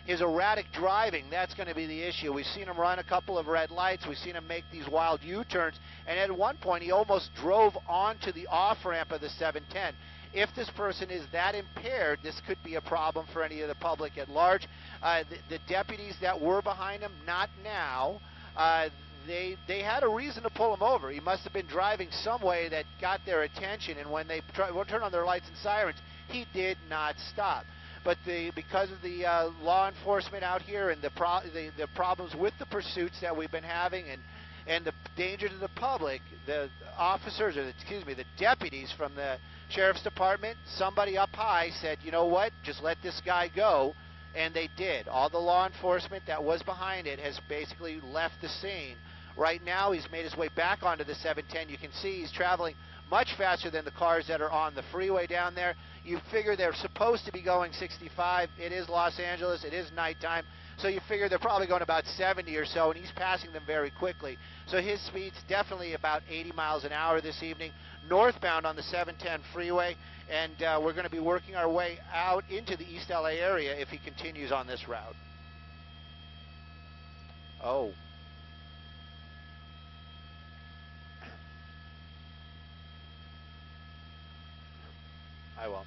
his erratic driving, that's going to be the issue. We've seen him run a couple of red lights. We've seen him make these wild U-turns. And at one point, he almost drove onto the off-ramp of the 710. If this person is that impaired, this could be a problem for any of the public at large. The deputies that were behind him, not now. They had a reason to pull him over. He must have been driving some way that got their attention, and when they turned on their lights and sirens, he did not stop. But because of the law enforcement out here and the problems with the pursuits that we've been having and the danger to the public, the officers, or the deputies from the sheriff's department, somebody up high said, you know what, just let this guy go, and they did. All the law enforcement that was behind it has basically left the scene. Right now, he's made his way back onto the 710. You can see he's traveling much faster than the cars that are on the freeway down there. You figure they're supposed to be going 65. It is Los Angeles. It is nighttime. So you figure they're probably going about 70 or so, and he's passing them very quickly. So his speed's definitely about 80 miles an hour this evening, northbound on the 710 freeway, and we're going to be working our way out into the East LA area if he continues on this route. Oh. I will.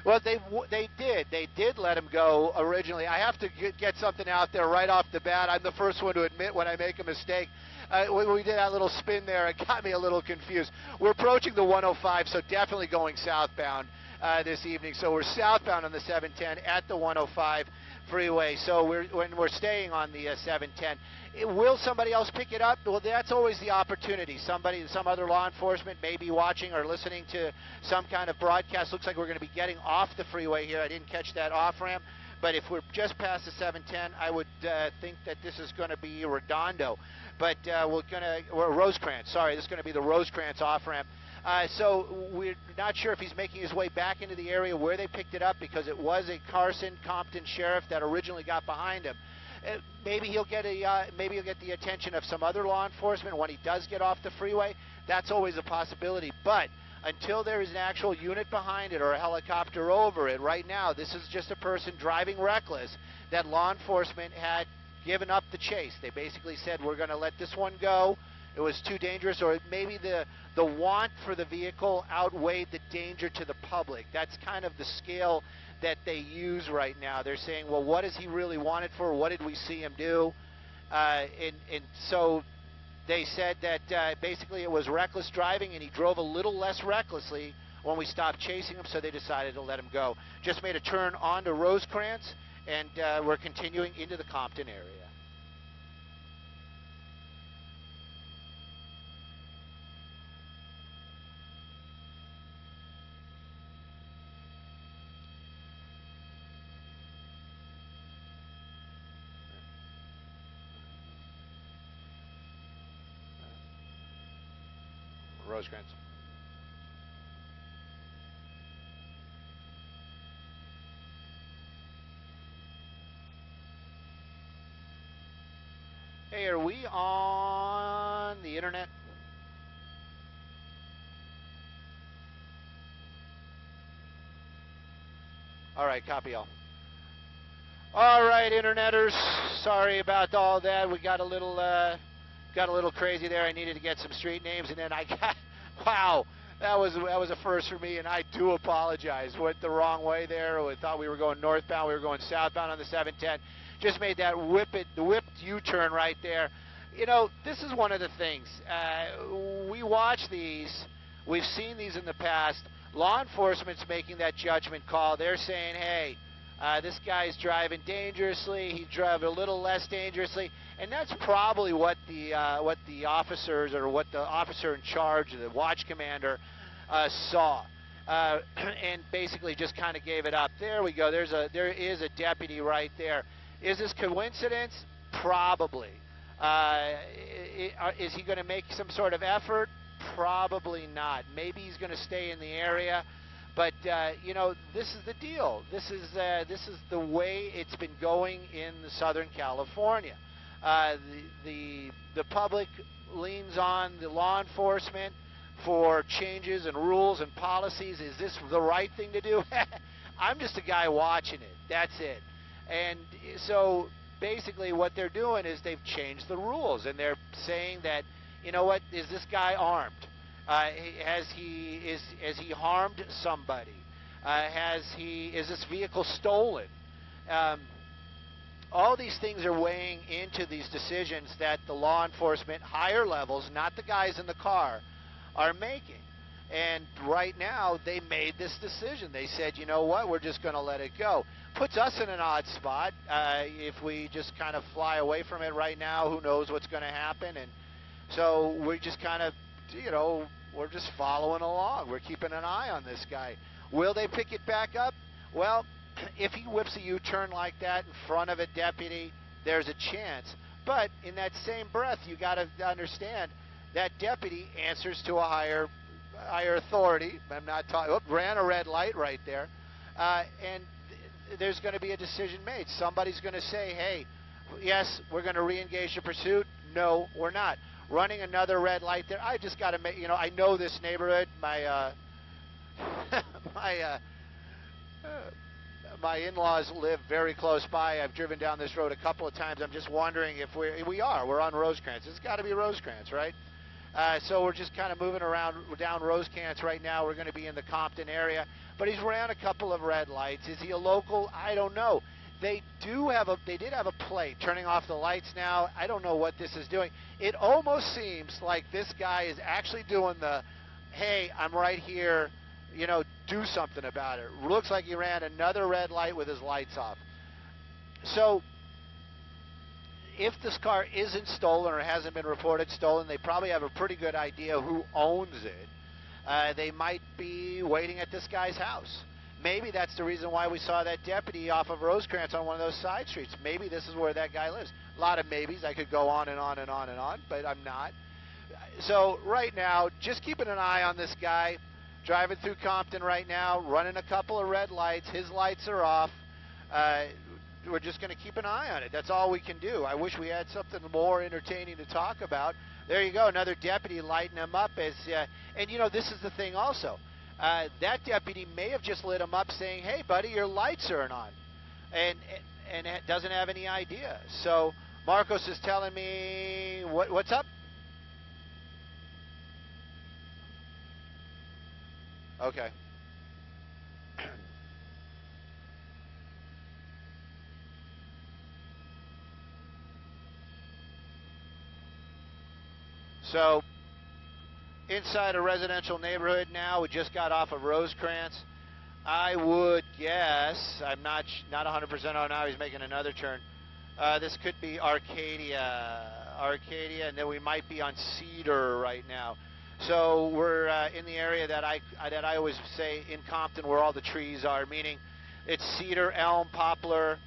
Well, they did let him go originally. I have to get something out there right off the bat. I'm the first one to admit when I make a mistake. When we did that little spin there, it got me a little confused. We're approaching the 105, so definitely going southbound this evening. So we're southbound on the 710 at the 105 freeway. So when we're staying on the 710. Will somebody else pick it up? Well, that's always the opportunity. Some other law enforcement may be watching or listening to some kind of broadcast. Looks like we're going to be getting off the freeway here. I didn't catch that off-ramp. But if we're just past the 710, I would think that this is going to be Redondo. But we're Rosecrans. Sorry, this is going to be the Rosecrans off-ramp. So we're not sure if he's making his way back into the area where they picked it up, because it was a Carson Compton sheriff that originally got behind him. Maybe he'll get the attention of some other law enforcement when he does get off the freeway. That's always a possibility. But until there is an actual unit behind it or a helicopter over it, right now this is just a person driving reckless that law enforcement had given up the chase. They basically said, we're going to let this one go. It was too dangerous, or maybe the want for the vehicle outweighed the danger to the public. That's kind of the scale that they use right now. They're saying, well, what does he really want it for? What did we see him do? And so they said that basically it was reckless driving, and he drove a little less recklessly when we stopped chasing him, so they decided to let him go. Just made a turn onto Rosecrans, and we're continuing into the Compton area. Rosecrans. Hey, are we on the internet? All right, copy all. All right, interneters. Sorry about all that. We got a little crazy there. I needed to get some street names, and then I got, wow, that was a first for me, and I do apologize. Went the wrong way there. We thought we were going northbound. We were going southbound on the 710. Just made that whipped U-turn right there. You know, this is one of the things. We watch these. We've seen these in the past. Law enforcement's making that judgment call. They're saying, hey, this guy's driving dangerously. He drove a little less dangerously, and that's probably what the officers, or what the officer in charge, the watch commander, saw, and basically just kind of gave it up. There we go. There is a deputy right there. Is this coincidence? Probably. Is he going to make some sort of effort? Probably not. Maybe he's going to stay in the area. But you know, this is the deal. This is the way it's been going in Southern California. The public leans on the law enforcement for changes and rules and policies. Is this the right thing to do? I'm just a guy watching it. That's it. And so basically what they're doing is they've changed the rules, and they're saying that, you know what, is this guy armed? Has he harmed somebody? Is this vehicle stolen? All these things are weighing into these decisions that the law enforcement, higher levels, not the guys in the car, are making. And right now, they made this decision. They said, you know what, we're just going to let it go. Puts us in an odd spot. If we just kind of fly away from it right now, who knows what's going to happen? And so we just kind of, you know, we're just following along. We're keeping an eye on this guy. Will they pick it back up? Well, if he whips a U-turn like that in front of a deputy, there's a chance. But in that same breath, you got to understand that deputy answers to a higher authority. I'm not talking. Ran a red light right there, and there's going to be a decision made. Somebody's going to say, "Hey, yes, we're going to re-engage the pursuit." No, we're not. Running another red light there. I just got to make. You know, I know this neighborhood. My my in-laws live very close by. I've driven down this road a couple of times. I'm just wondering if we're on Rosecrans. It's got to be Rosecrans, right? So we're just kind of moving around down Rosecrans right now. We're going to be in the Compton area. But he's ran a couple of red lights. Is he a local? I don't know. They did have a plate turning off the lights now. I don't know what this is doing. It almost seems like this guy is actually doing the, hey, I'm right here, you know, do something about it. Looks like he ran another red light with his lights off. So if this car isn't stolen or hasn't been reported stolen, they probably have a pretty good idea who owns it. They might be waiting at this guy's house. Maybe that's the reason why we saw that deputy off of Rosecrans on one of those side streets. Maybe this is where that guy lives. A lot of maybes. I could go on and on and on and on, but I'm not. So right now, just keeping an eye on this guy. Driving through Compton right now, running a couple of red lights. His lights are off. We're just going to keep an eye on it. That's all we can do. I wish we had something more entertaining to talk about. There you go, another deputy lighting him up. And, you know, this is the thing also. That deputy may have just lit him up saying, hey, buddy, your lights aren't on, and doesn't have any idea. So Marcos is telling me, what's up? Okay. So inside a residential neighborhood now. We just got off of Rosecrans. I would guess, I'm not 100% on now, he's making another turn. This could be Arcadia, and then we might be on Cedar right now. So we're in the area that I always say in Compton where all the trees are, meaning it's Cedar, Elm, Poplar.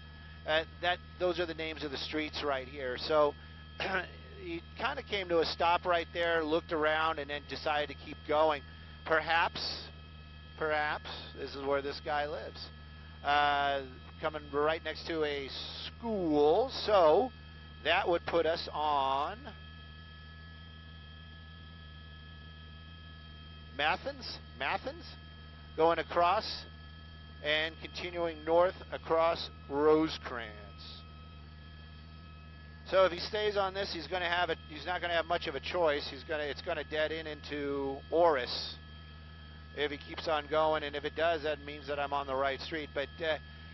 Those are the names of the streets right here. So he kind of came to a stop right there, looked around, and then decided to keep going. Perhaps this is where this guy lives. Coming right next to a school, so that would put us on Mathens, going across and continuing north across Rosecrans. So if he stays on this, he's not going to have much of a choice. It's going to dead into Oris if he keeps on going, and if it does, that means that I'm on the right street. But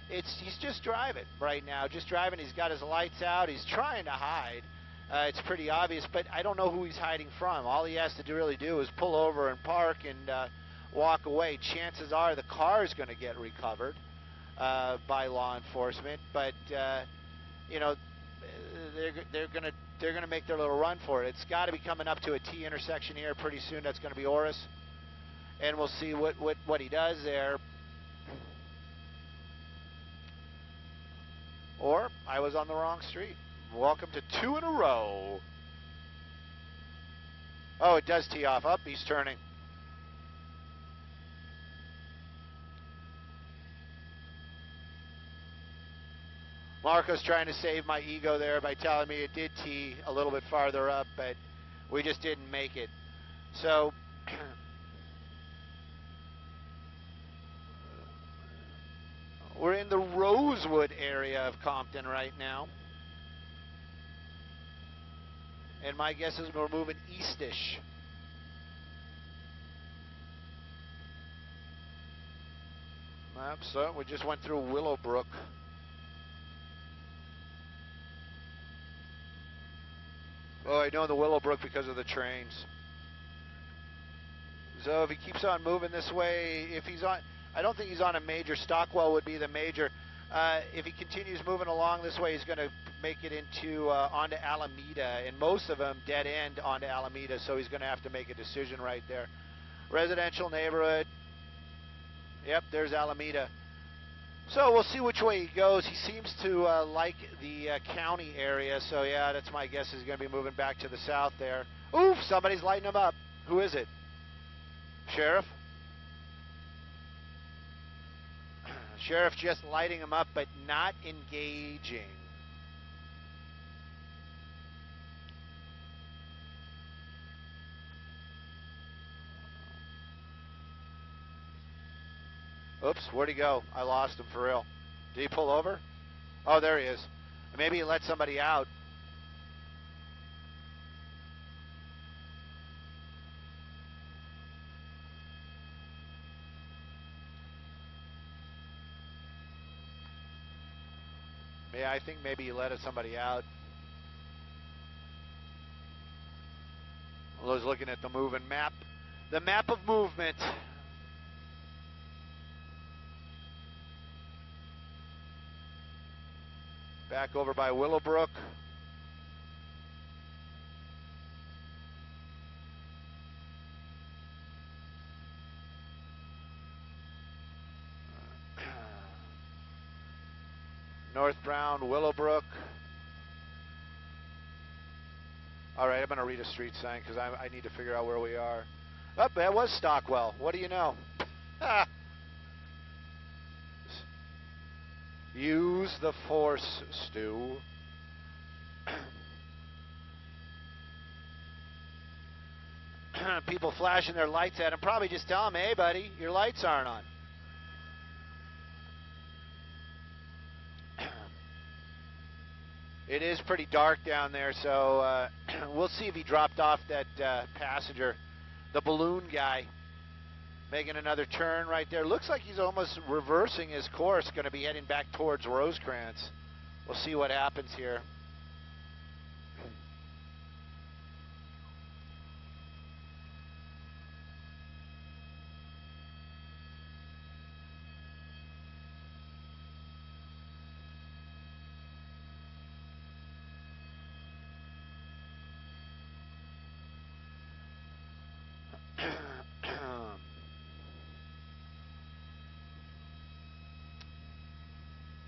he's just driving right now, just driving. He's got his lights out. He's trying to hide. It's pretty obvious, but I don't know who he's hiding from. All he has to really do is pull over and park and walk away. Chances are the car is going to get recovered by law enforcement, but you know, they're going to make their little run for it. It's got to be coming up to a T intersection here pretty soon. That's going to be Oris, and we'll see what he does there. Or I was on the wrong street. Welcome to 2 in a row. Oh, it does tee off. Up, he's turning. Marco's trying to save my ego there by telling me it did tee a little bit farther up, but we just didn't make it. So we're in the Rosewood area of Compton right now. And my guess is we're moving eastish. So we just went through Willowbrook. Oh, I know the Willowbrook because of the trains. So if he keeps on moving this way, if he's on, I don't think he's on a major. Stockwell would be the major. If he continues moving along this way, he's going to make it into onto Alameda, and most of them dead end onto Alameda, so he's going to have to make a decision right there. Residential neighborhood. Yep, there's Alameda. So we'll see which way he goes. He seems to like the county area, so yeah, that's my guess. He's going to be moving back to the south there. Oof, somebody's lighting him up. Who is it? Sheriff? Sheriff just lighting him up, but not engaging. Oops, where'd he go? I lost him for real. Did he pull over? Oh, there he is. Maybe he let somebody out. Yeah, I think maybe he let somebody out. I was looking at the moving map. The map of movement. Back over by Willowbrook. North Brown, Willowbrook. All right, I'm going to read a street sign because I need to figure out where we are. Oh, that was Stockwell. What do you know? Use the force, Stu. People flashing their lights at him. Probably just tell him, hey, buddy, your lights aren't on. It is pretty dark down there, so we'll see if he dropped off that passenger, the balloon guy, making another turn right there. Looks like he's almost reversing his course, going to be heading back towards Rosecrans. We'll see what happens here.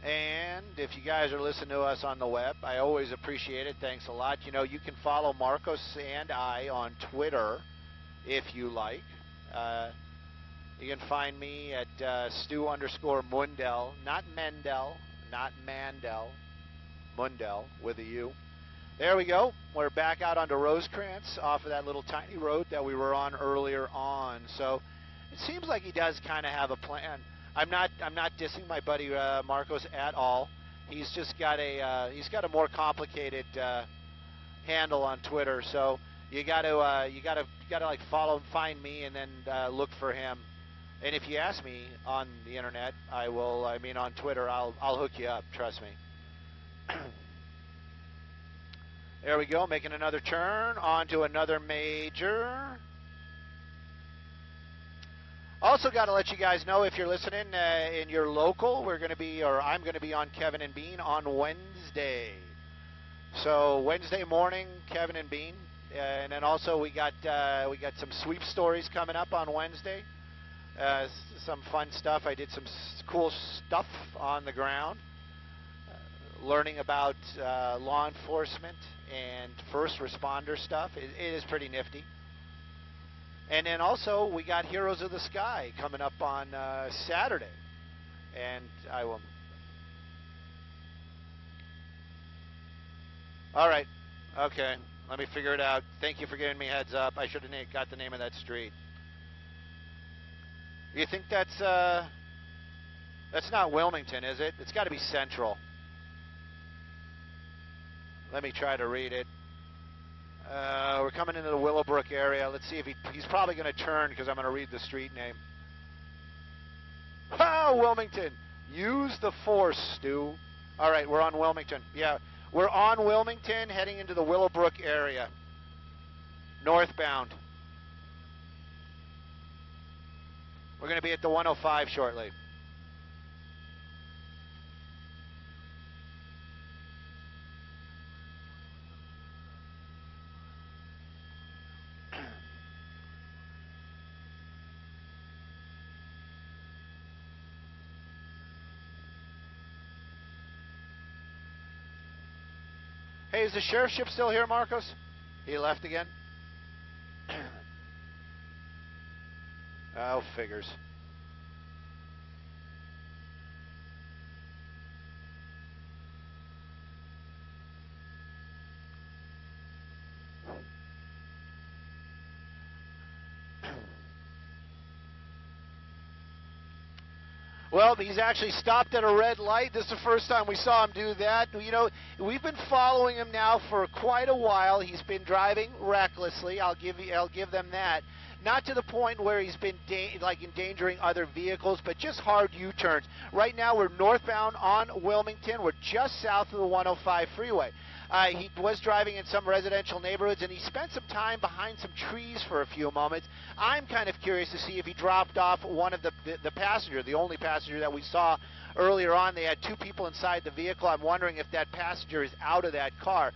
And if you guys are listening to us on the web, I always appreciate it. Thanks a lot. You know, you can follow Marcos and I on Twitter if you like. You can find me at Stu_Mundell, not Mendel, not Mandel, Mundell with a U. There we go. We're back out onto Rosecrans off of that little tiny road that we were on earlier on. So it seems like he does kind of have a plan. I'm not dissing my buddy Marcos at all. He's just got a more complicated handle on Twitter. So you got to like follow him, find me, and then look for him. And if you ask me on the internet, I will. I mean, on Twitter, I'll hook you up. Trust me. There we go, making another turn onto another major. Also got to let you guys know, if you're listening in your local, I'm going to be on Kevin and Bean on Wednesday. So Wednesday morning, Kevin and Bean, and then also we got some sweep stories coming up on Wednesday. Some fun stuff. I did some cool stuff on the ground, learning about law enforcement and first responder stuff. It is pretty nifty. And then also we got Heroes of the Sky coming up on Saturday, and I will. All right. Okay. Let me figure it out. Thank you for giving me a heads up. I should have got the name of that street. You think that's not Wilmington, is it? It's got to be Central. Let me try to read it. We're coming into the Willowbrook area. Let's see if he's probably going to turn because I'm going to read the street name. Oh, Wilmington. Use the force, Stu. All right, we're on Wilmington. Yeah, we're on Wilmington heading into the Willowbrook area. Northbound. We're going to be at the 105 shortly. Hey, is the sheriff's ship still here, Marcos? He left again? Oh, figures. Well, he's actually stopped at a red light. This is the first time we saw him do that. You know, we've been following him now for quite a while. He's been driving recklessly. I'll give them that. Not to the point where he's been endangering other vehicles, but just hard U-turns. Right now, we're northbound on Wilmington. We're just south of the 105 freeway. He was driving in some residential neighborhoods, and he spent some time behind some trees for a few moments. I'm kind of curious to see if he dropped off one of the passenger, the only passenger that we saw earlier on. They had two people inside the vehicle. I'm wondering if that passenger is out of that car.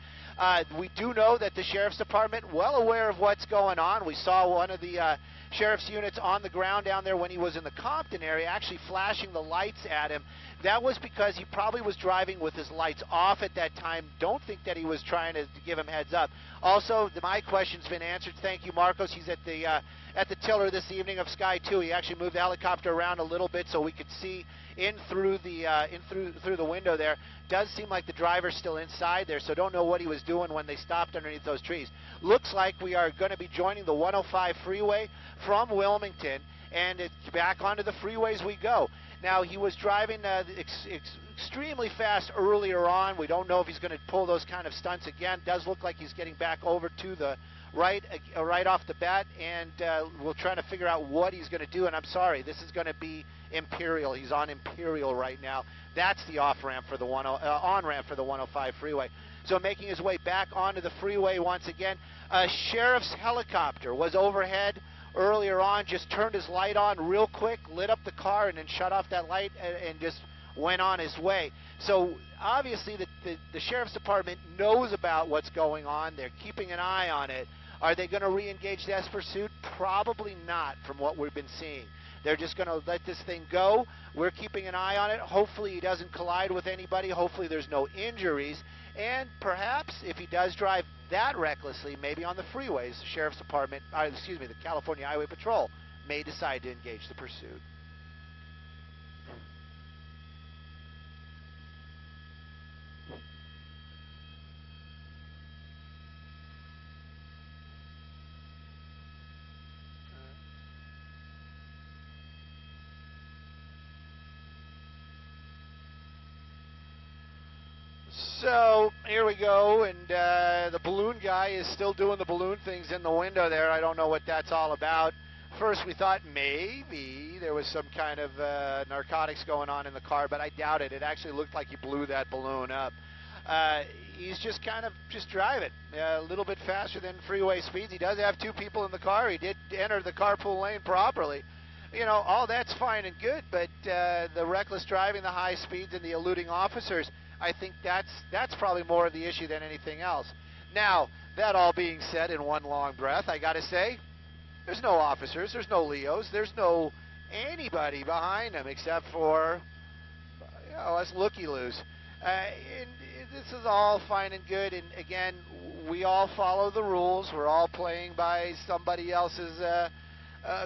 We do know that the Sheriff's Department, well aware of what's going on. We saw one of the sheriff's units on the ground down there when he was in the Compton area actually flashing the lights at him. That was because he probably was driving with his lights off at that time. Don't think that he was trying to give him heads up. Also, my question's been answered. Thank you, Marcos. He's at the tiller this evening of Sky 2. He actually moved the helicopter around a little bit so we could see in through the window there. Does seem like the driver's still inside there, so don't know what he was doing when they stopped underneath those trees. Looks like we are going to be joining the 105 freeway from Wilmington, and it's back onto the freeways we go. Now, he was driving extremely fast earlier on. We don't know if he's going to pull those kind of stunts again. Does look like he's getting back over to the right off the bat, and we'll try to figure out what he's going to do. And I'm sorry, this is going to be Imperial. He's on Imperial right now. That's the on-ramp for the 105 freeway. So making his way back onto the freeway once again. A sheriff's helicopter was overhead earlier on, just turned his light on real quick, lit up the car, and then shut off that light and just went on his way. So obviously the Sheriff's Department knows about what's going on. They're keeping an eye on it. Are they going to re-engage this pursuit? Probably not, from what we've been seeing. They're just going to let this thing go. We're keeping an eye on it. Hopefully he doesn't collide with anybody. Hopefully there's no injuries. And perhaps if he does drive that recklessly, maybe on the freeways, the Sheriff's Department, the California Highway Patrol may decide to engage the pursuit. So here we go, and the balloon guy is still doing the balloon things in the window there. I don't know what that's all about. First we thought maybe there was some kind of narcotics going on in the car, but I doubt it. It actually looked like he blew that balloon up. He's just kind of driving a little bit faster than freeway speeds. He does have two people in the car. He did enter the carpool lane properly. You know, all that's fine and good, but the reckless driving, the high speeds, and the eluding officers, I think that's probably more of the issue than anything else. Now, that all being said in one long breath, I got to say, there's no officers, there's no Leos, there's no anybody behind them except for us looky-loos. And this is all fine and good, and again, we all follow the rules. We're all playing by somebody else's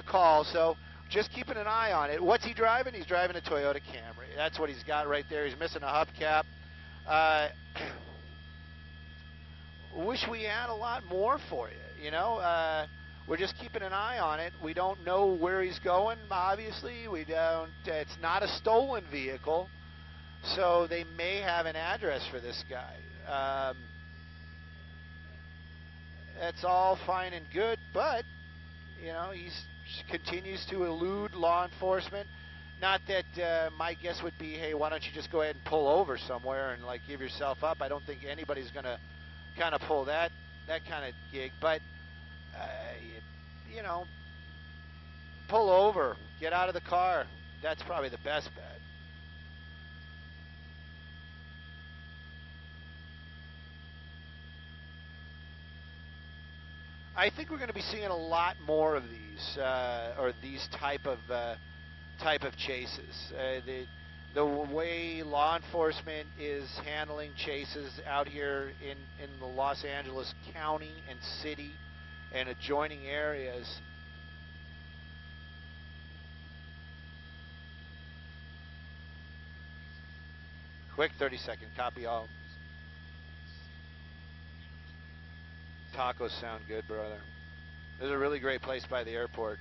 call, so just keeping an eye on it. What's he driving? He's driving a Toyota Camry. That's what he's got right there. He's missing a hubcap. wish we had a lot more for you. You know, we're just keeping an eye on it. We don't know where he's going. Obviously, we don't. It's not a stolen vehicle, so they may have an address for this guy. That's all fine and good, but you know, he continues to elude law enforcement. Not that my guess would be, hey, why don't you just go ahead and pull over somewhere and like give yourself up? I don't think anybody's going to kind of pull that kind of gig. But you know, pull over, get out of the car. That's probably the best bet. I think we're going to be seeing a lot more of these, or these type of chases. The way law enforcement is handling chases out here in the Los Angeles County and city and adjoining areas. Quick 30-second copy all. Tacos sound good, brother. This is a really great place by the airport.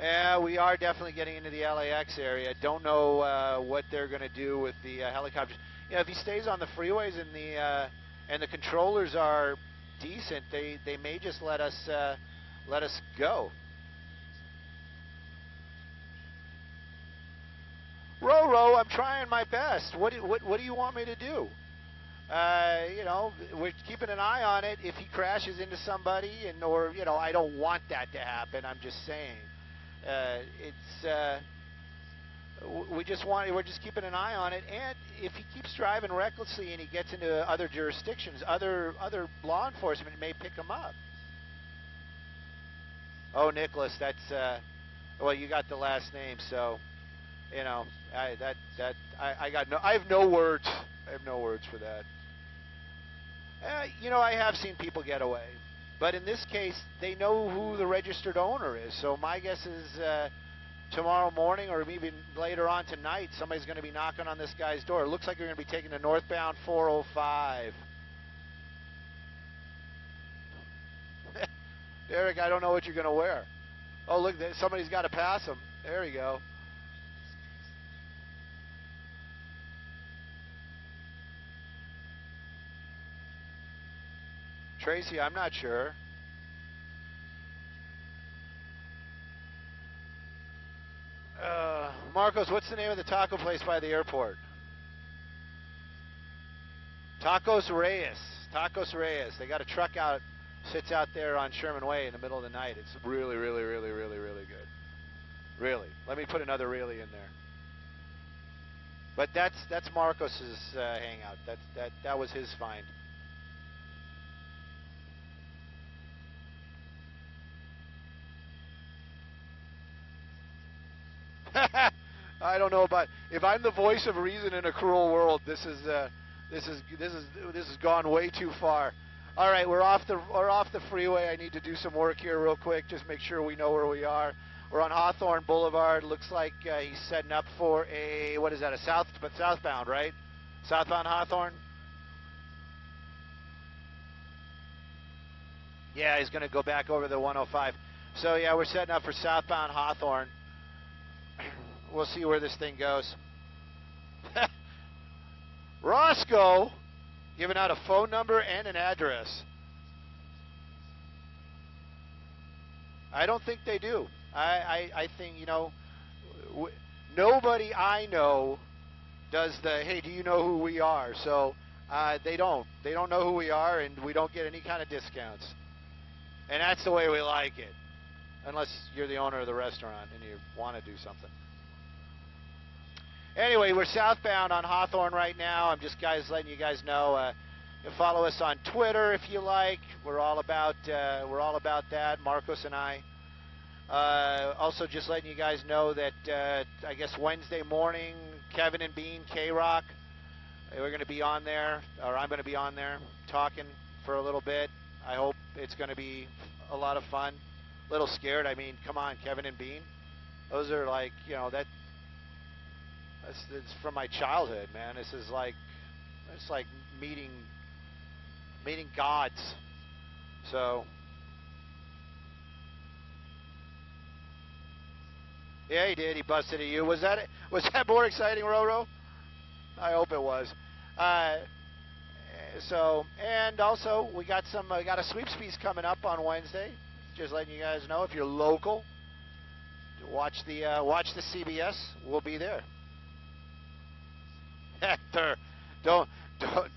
Yeah, we are definitely getting into the LAX area. Don't know what they're going to do with the helicopters. You know, if he stays on the freeways and the controllers are decent, they may just let us go. Roro, I'm trying my best. What do you want me to do? You know, we're keeping an eye on it. If he crashes into somebody, or you know, I don't want that to happen. I'm just saying, we're just keeping an eye on it. And if he keeps driving recklessly and he gets into other jurisdictions, other law enforcement may pick him up. Oh, Nicholas, that's well, you got the last name, so you know, I have no words. I have no words for that. You know, I have seen people get away, but in this case, they know who the registered owner is. So my guess is tomorrow morning or even later on tonight, somebody's going to be knocking on this guy's door. It looks like you're going to be taking the northbound 405. Derek, I don't know what you're going to wear. Oh, look, somebody's got to pass him. There we go. Tracy, I'm not sure. Marcos, what's the name of the taco place by the airport? Tacos Reyes. Tacos Reyes. They got a truck out, sits out there on Sherman Way in the middle of the night. It's really, really, really, really, really good. Really. Let me put another really in there. But that's Marcos's hangout. That was his find. I don't know about if I'm the voice of reason in a cruel world. This has gone way too far. All right, we're off the freeway. I need to do some work here real quick. Just make sure we know where we are. We're on Hawthorne Boulevard. Looks like he's setting up for a southbound, right? Southbound Hawthorne. Yeah, he's going to go back over the 105. So yeah, we're setting up for southbound Hawthorne. We'll see where this thing goes. Roscoe giving out a phone number and an address. I don't think they do. I think, you know, nobody I know does the, hey, do you know who we are? So they don't. They don't know who we are, and we don't get any kind of discounts. And that's the way we like it. Unless you're the owner of the restaurant and you want to do something. Anyway, we're southbound on Hawthorne right now. I'm just letting you guys know. You follow us on Twitter if you like. We're all about that. Marcos and I. Also, just letting you guys know that I guess Wednesday morning, Kevin and Bean, K-Rock, we're going to be on there, or I'm going to be on there talking for a little bit. I hope it's going to be a lot of fun. A little scared. I mean, come on, Kevin and Bean. Those are like, you know, that's from my childhood, man. It's like meeting meaning gods. So, yeah, he did. He busted at you. Was that more exciting, Roro? I hope it was. So, and also we got a sweeps piece coming up on Wednesday. Just letting you guys know, if you're local, watch the CBS. We'll be there. Hector, don't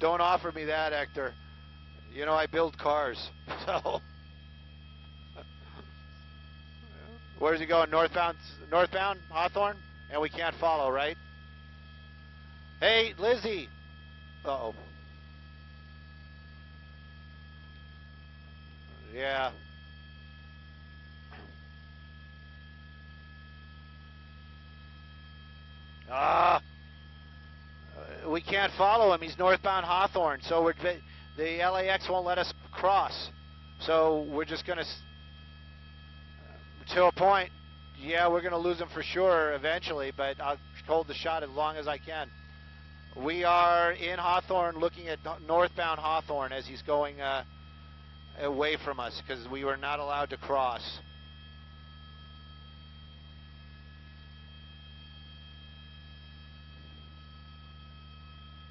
offer me that, Hector. You know I build cars. So, where's he going? Northbound, Hawthorne, and we can't follow, right? Hey, Lizzie. Uh-oh. Yeah. We can't follow him. He's northbound Hawthorne, so the LAX won't let us cross. So we're just going to a point. Yeah, we're going to lose him for sure eventually, but I'll hold the shot as long as I can. We are in Hawthorne looking at northbound Hawthorne as he's going away from us because we were not allowed to cross.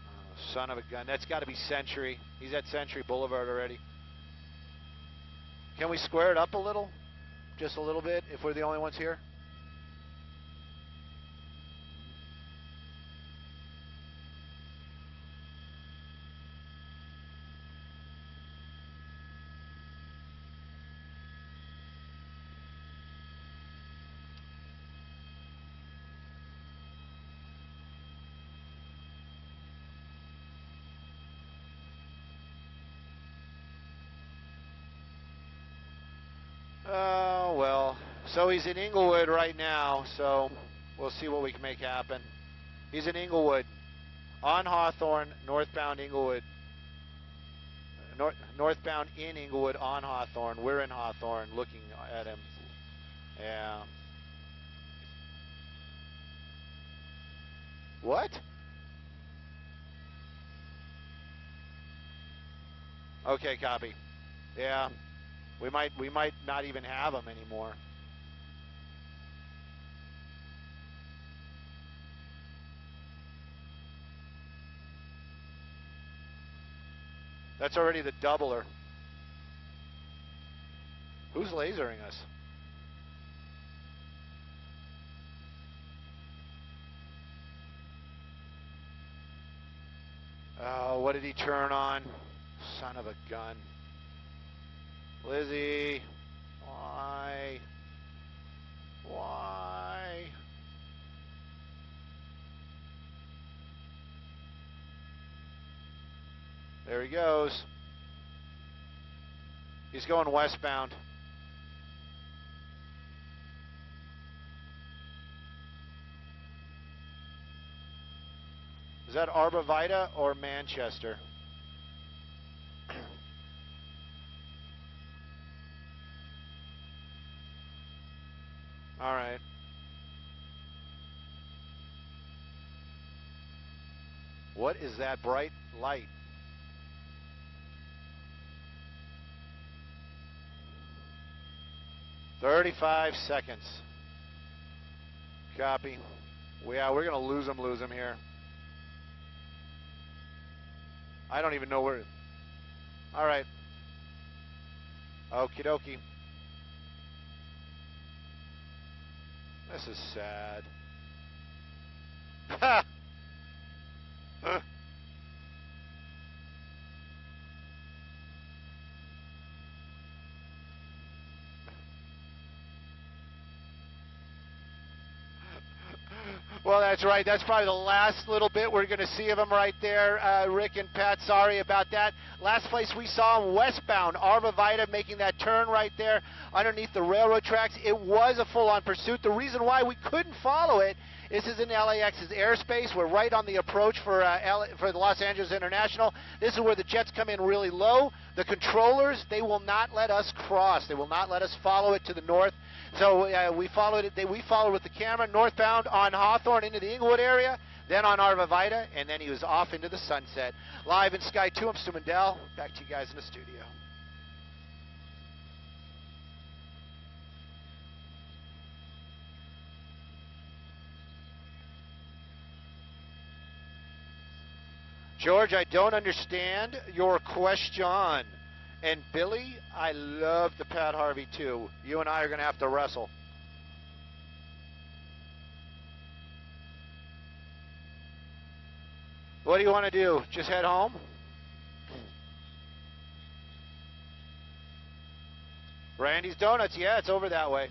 Oh, son of a gun. That's got to be Century. He's at Century Boulevard already. Can we square it up a little? Just a little bit if we're the only ones here? Oh, well. So he's in Inglewood right now, so we'll see what we can make happen. He's in Inglewood. On Hawthorne, northbound Inglewood. Northbound in Inglewood on Hawthorne. We're in Hawthorne looking at him. Yeah. What? Okay, copy. Yeah. We might not even have him anymore. That's already the doubler. Who's lasering us? Oh, what did he turn on? Son of a gun. Lizzie, why? Why? There he goes. He's going westbound. Is that Arbor Vitae or Manchester? All right. What is that bright light? "35 seconds. Copy. Yeah, we're going to lose him here. I don't even know where. All right. Okie dokie. This is sad. Ha! Well, that's right. That's probably the last little bit we're going to see of him right there. Rick and Pat, sorry about that. Last place we saw him westbound, Arbor Vitae, making that turn right there underneath the railroad tracks. It was a full-on pursuit. The reason why we couldn't follow it is in LAX's airspace. We're right on the approach for the Los Angeles International. This is where the jets come in really low. The controllers, they will not let us cross. They will not let us follow it to the north. So we followed it. We followed with the camera northbound on Hawthorne into the Inglewood area. then on Arva Vita, and then he was off into the sunset. Live in Sky 2, I'm Stu Mendel. Back to you guys in the studio. George, I don't understand your question. And Billy, I love the Pat Harvey too. You and I are going to have to wrestle. What do you want to do? Just head home? Randy's Donuts, yeah, it's over that way.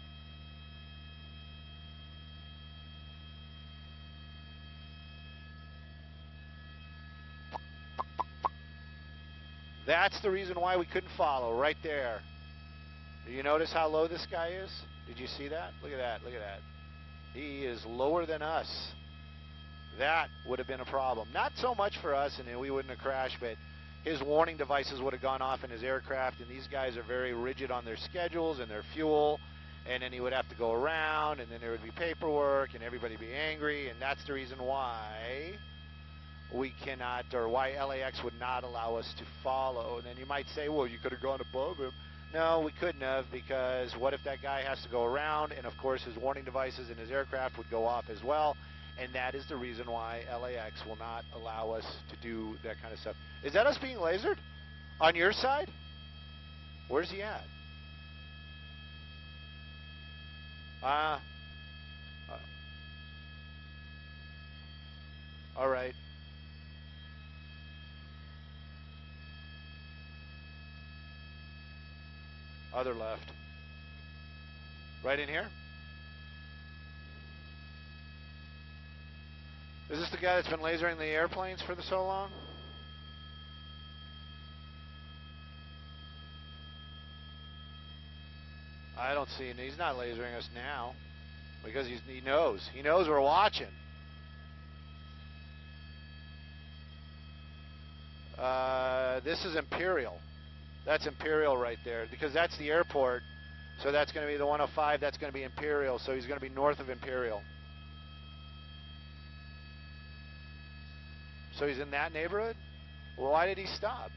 That's the reason why we couldn't follow, right there. Do you notice how low this guy is? Did you see that? Look at that, look at that. He is lower than us. That would have been a problem. Not so much for us, and we wouldn't have crashed, but his warning devices would have gone off in his aircraft, and these guys are very rigid on their schedules and their fuel, and then he would have to go around, and then there would be paperwork, and everybody would be angry, and that's the reason why we cannot, or why LAX would not allow us to follow. And then you might say, well, you could have gone above him. No, we couldn't have, because what if that guy has to go around, and of course his warning devices in his aircraft would go off as well, and that is the reason why LAX will not allow us to do that kind of stuff. Is that us being lasered? On your side? Where's he at? All right. Other left. Right in here? Is this the guy that's been lasering the airplanes for so long? I don't see him. He's not lasering us now because he knows. He knows we're watching. This is Imperial. That's Imperial right there, because that's the airport. So that's going to be the 105. That's going to be Imperial. So he's going to be north of Imperial. So he's in that neighborhood? Well, why did he stop?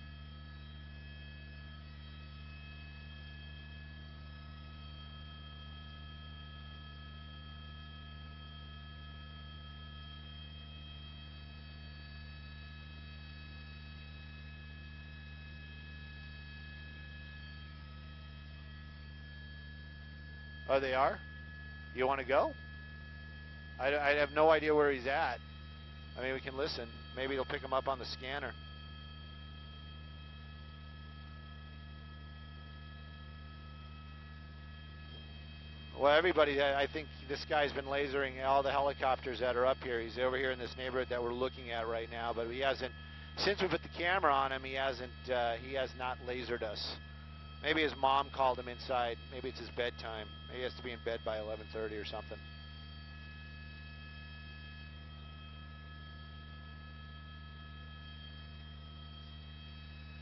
Oh, they are? You want to go? I have no idea where he's at. I mean, we can listen. Maybe he'll pick him up on the scanner. Well, everybody, I think this guy's been lasering all the helicopters that are up here. He's over here in this neighborhood that we're looking at right now, but he hasn't, since we put the camera on him, he has not lasered us. Maybe his mom called him inside. Maybe it's his bedtime. Maybe he has to be in bed by 11:30 or something.